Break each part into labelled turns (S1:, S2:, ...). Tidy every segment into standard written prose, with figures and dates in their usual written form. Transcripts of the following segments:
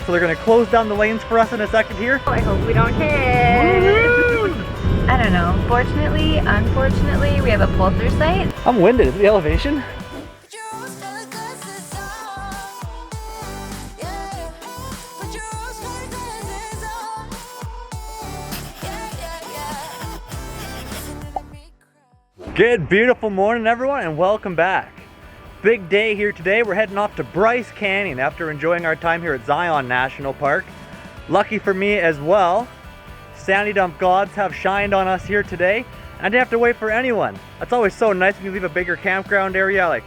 S1: so they're gonna close down the lanes for us in a second here.
S2: I hope we don't hit. I don't know. Fortunately, unfortunately, we have a pull-through site.
S1: I'm winded. Is it the elevation? Good, beautiful morning, everyone, and welcome back. Big day here today. We're heading off to Bryce Canyon after enjoying our time here at Zion National Park. Lucky for me as well, sandy dump gods have shined on us here today. I didn't have to wait for anyone. That's always so nice when you leave a bigger campground area. Like,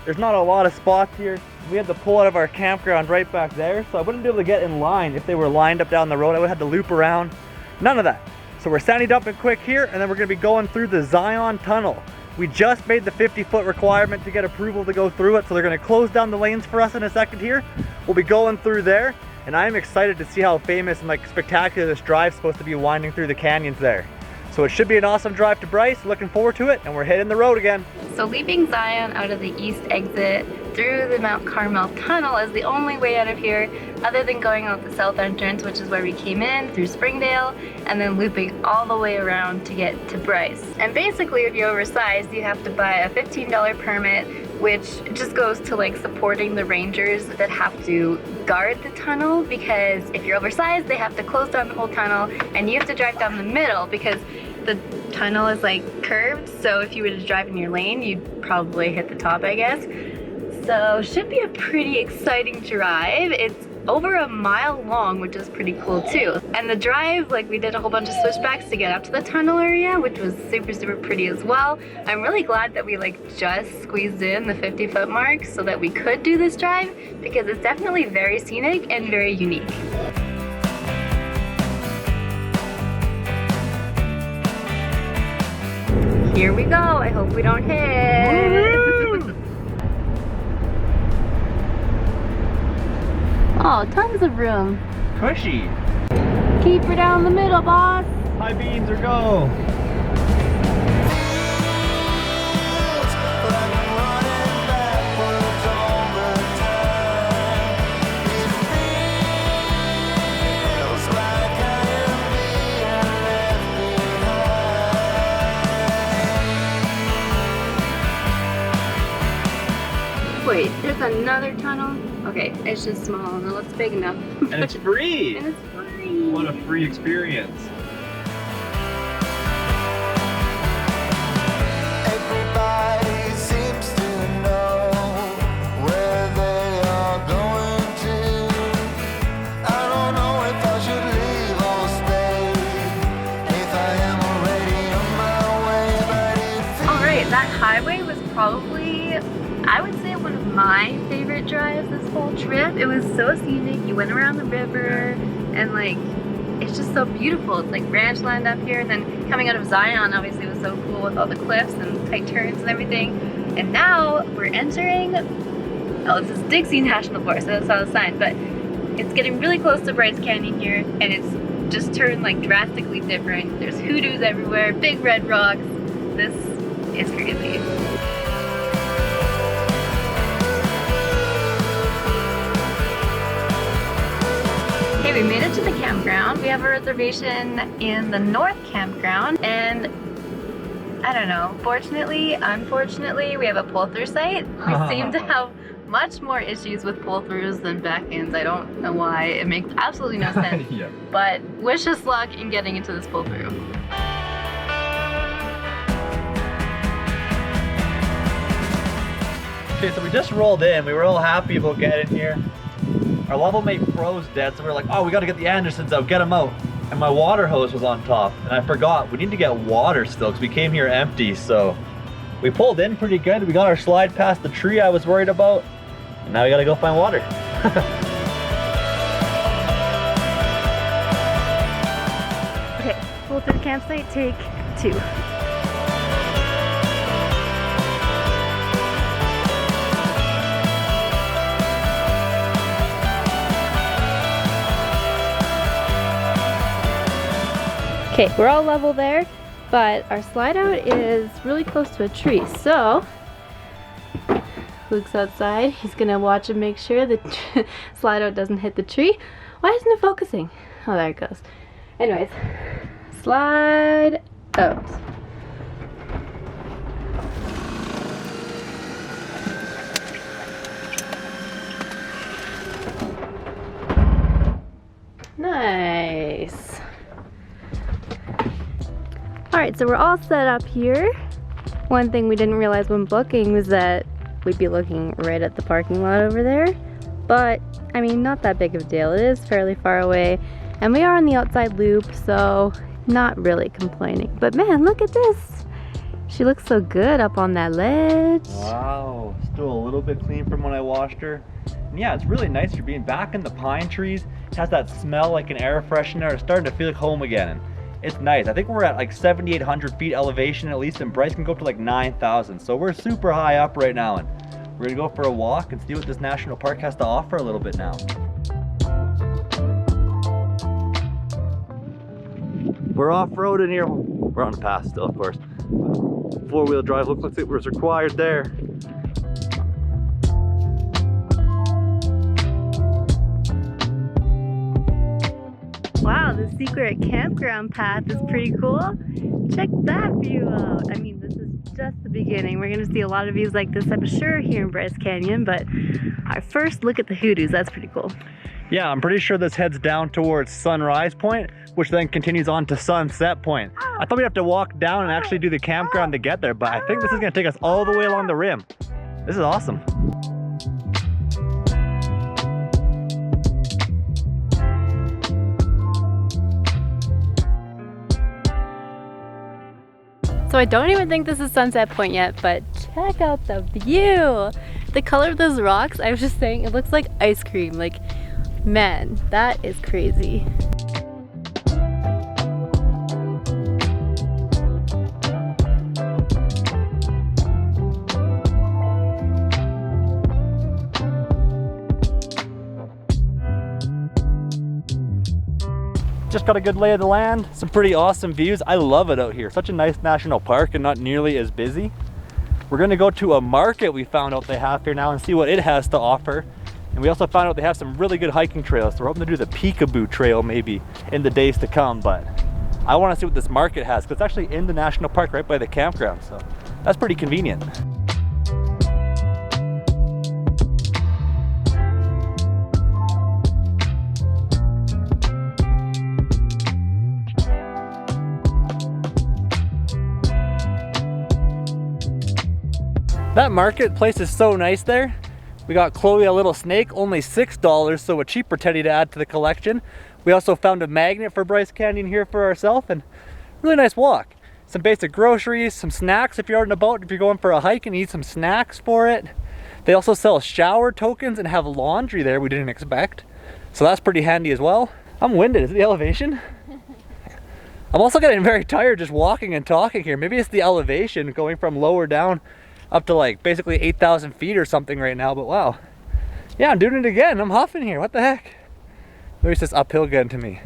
S1: there's not a lot of spots here. We had to pull out of our campground right back there, so I wouldn't be able to get in line if they were lined up down the road. I would have had to loop around. None of that. So we're sandy dumping quick here, and then we're gonna be going through the Zion Tunnel. We just made the 50-foot requirement to get approval to go through it, so they're gonna close down the lanes for us in a second here. We'll be going through there, and I'm excited to see how famous and like spectacular this drive's supposed to be winding through the canyons there. So it should be an awesome drive to Bryce. Looking forward to it, and we're hitting the road again.
S2: So leaving Zion out of the east exit through the Mount Carmel tunnel is the only way out of here, other than going out the south entrance, which is where we came in through Springdale, and then looping all the way around to get to Bryce. And basically, if you're oversized, you have to buy a $15 permit, which just goes to like supporting the rangers that have to guard the tunnel, because if you're oversized, they have to close down the whole tunnel, and you have to drive down the middle because the tunnel is like curved, so if you were to drive in your lane, you'd probably hit the top, I guess. So should be a pretty exciting drive. It's over a mile long, which is pretty cool too. And the drive, like, we did a whole bunch of switchbacks to get up to the tunnel area, which was super pretty as well. I'm really glad that we like just squeezed in the 50-foot mark so that we could do this drive, because it's definitely very scenic and very unique. Here we go. I hope we don't hit. Oh, tons of room.
S1: Cushy.
S2: Keep her down the middle, boss.
S1: High beans or go.
S2: Wait, there's another tunnel? Okay, it's just small. No, it's big enough.
S1: And it's free!
S2: And it's free!
S1: What a free experience.
S3: Everybody seems to know where they are going to. I don't know if I should leave or stay. If I am already on my way, but it
S2: Alright, that highway was probably, I would say, one of my favorite drives this whole trip. It was so scenic. You went around the river and like, it's just so beautiful. It's like ranch land up here, and then coming out of Zion obviously was so cool with all the cliffs and tight turns and everything. And now we're entering, oh, this is Dixie National Park, so that's all the sign, but it's getting really close to Bryce Canyon here, and it's just turned like drastically different. There's hoodoos everywhere, big red rocks. This is crazy. Okay, we made it to the campground. We have a reservation in the North Campground, and I don't know, fortunately, unfortunately, we have a pull-through site. We seem to have much more issues with pull-throughs than back-ends. I don't know why. It makes absolutely no sense.
S1: Yeah.
S2: But wish us luck in getting into this pull-through.
S1: Okay, so we just rolled in. We were all happy about getting here. Our level mate froze dead, so we were like, oh, we gotta get the Andersons out, get them out. And my water hose was on top, and I forgot, we need to get water still, because we came here empty, so we pulled in pretty good. We got our slide past the tree I was worried about, and now we gotta go find water.
S2: Okay, pull through the campsite, take 2. Okay, we're all level there, but our slide out is really close to a tree, so Luke's outside. He's gonna watch and make sure the slide out doesn't hit the tree Why isn't it focusing? Oh, there it goes. Anyways, slide out. Nice. Alright, so we're all set up here. One thing we didn't realize when booking was that we'd be looking right at the parking lot over there. But, I mean, not that big of a deal. It is fairly far away. And we are on the outside loop, so not really complaining. But man, look at this. She looks so good up on that ledge.
S1: Wow, still a little bit clean from when I washed her. And yeah, it's really nice. You're being back in the pine trees. It has that smell like an air freshener. It's starting to feel like home again. And it's nice. I think we're at like 7,800 feet elevation at least, and Bryce can go up to like 9,000. So we're super high up right now, and we're gonna go for a walk and see what this national park has to offer a little bit now. We're off-roading here. We're on the path still, of course. Four-wheel drive looks like it was required there.
S2: Wow, the secret campground path is pretty cool. Check that view out. I mean, this is just the beginning. We're gonna see a lot of views like this, I'm sure, here in Bryce Canyon, but our first look at the hoodoos, that's pretty cool.
S1: Yeah, I'm pretty sure this heads down towards Sunrise Point, which then continues on to Sunset Point. I thought we'd have to walk down and actually do the campground to get there, but I think this is gonna take us all the way along the rim. This is awesome.
S2: So I don't even think this is Sunset Point yet, but check out the view. The color of those rocks, I was just saying, it looks like ice cream. Like, man, that is crazy.
S1: Just got a good lay of the land, some pretty awesome views. I love it out here. Such a nice national park and not nearly as busy. We're gonna go to a market we found out they have here now and see what it has to offer. And we also found out they have some really good hiking trails. So we're hoping to do the Peekaboo Trail maybe in the days to come, but I wanna see what this market has because it's actually in the national park right by the campground. So that's pretty convenient. That marketplace is so nice there. We got Chloe a little snake, only $6, so a cheaper teddy to add to the collection. We also found a magnet for Bryce Canyon here for ourselves, and really nice walk. Some basic groceries, some snacks if you're out and about, if you're going for a hike and need some snacks for it. They also sell shower tokens and have laundry there we didn't expect. So that's pretty handy as well. I'm winded, is it the elevation? I'm also getting very tired just walking and talking here. Maybe it's the elevation going from lower down up to like basically 8,000 feet or something right now, but wow. Yeah, I'm doing it again. I'm huffing here. What the heck? Maybe it's just uphill again to me.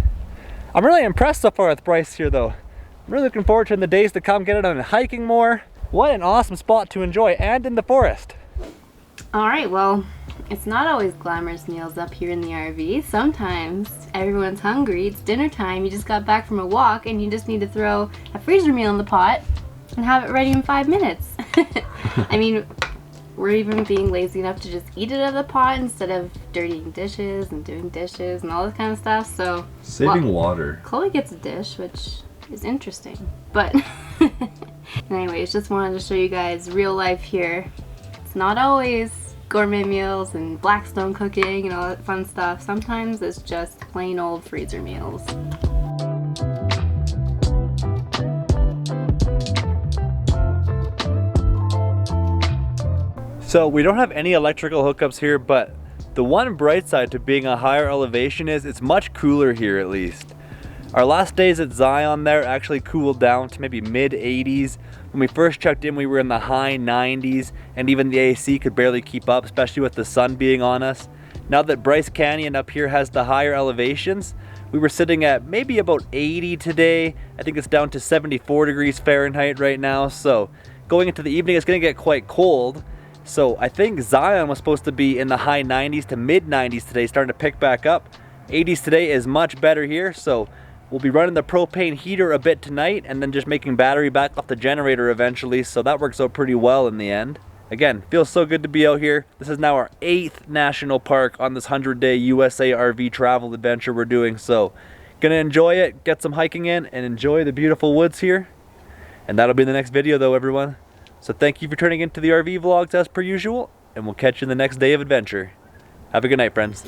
S1: I'm really impressed so far with Bryce here though. I'm really looking forward to in the days to come getting on hiking more. What an awesome spot to enjoy, and in the forest.
S2: All right, well, it's not always glamorous meals up here in the RV. Sometimes everyone's hungry, it's dinner time, you just got back from a walk and you just need to throw a freezer meal in the pot and have it ready in 5 minutes. I mean, we're even being lazy enough to just eat it out of the pot instead of dirtying dishes and doing dishes and all this kind of stuff. So
S4: saving water.
S2: Chloe gets a dish, which is interesting. But anyways, just wanted to show you guys real life here. It's not always gourmet meals and Blackstone cooking and all that fun stuff. Sometimes it's just plain old freezer meals.
S1: So we don't have any electrical hookups here, but the one bright side to being a higher elevation is it's much cooler here at least. Our last days at Zion there actually cooled down to maybe mid 80s. When we first checked in, we were in the high 90s, and even the AC could barely keep up, especially with the sun being on us. Now that Bryce Canyon up here has the higher elevations, we were sitting at maybe about 80 today. I think it's down to 74 degrees Fahrenheit right now. So going into the evening, it's gonna get quite cold. So I think Zion was supposed to be in the high 90s to mid 90s today, starting to pick back up. 80s today is much better here, so we'll be running the propane heater a bit tonight and then just making battery back off the generator eventually, so that works out pretty well in the end. Again, feels so good to be out here. This is now our 8th national park on this 100-day USA RV travel adventure we're doing, so gonna enjoy it, get some hiking in, and enjoy the beautiful woods here. And that'll be in the next video though, everyone. So thank you for turning into the RV vlogs as per usual, and we'll catch you in the next day of adventure. Have a good night, friends.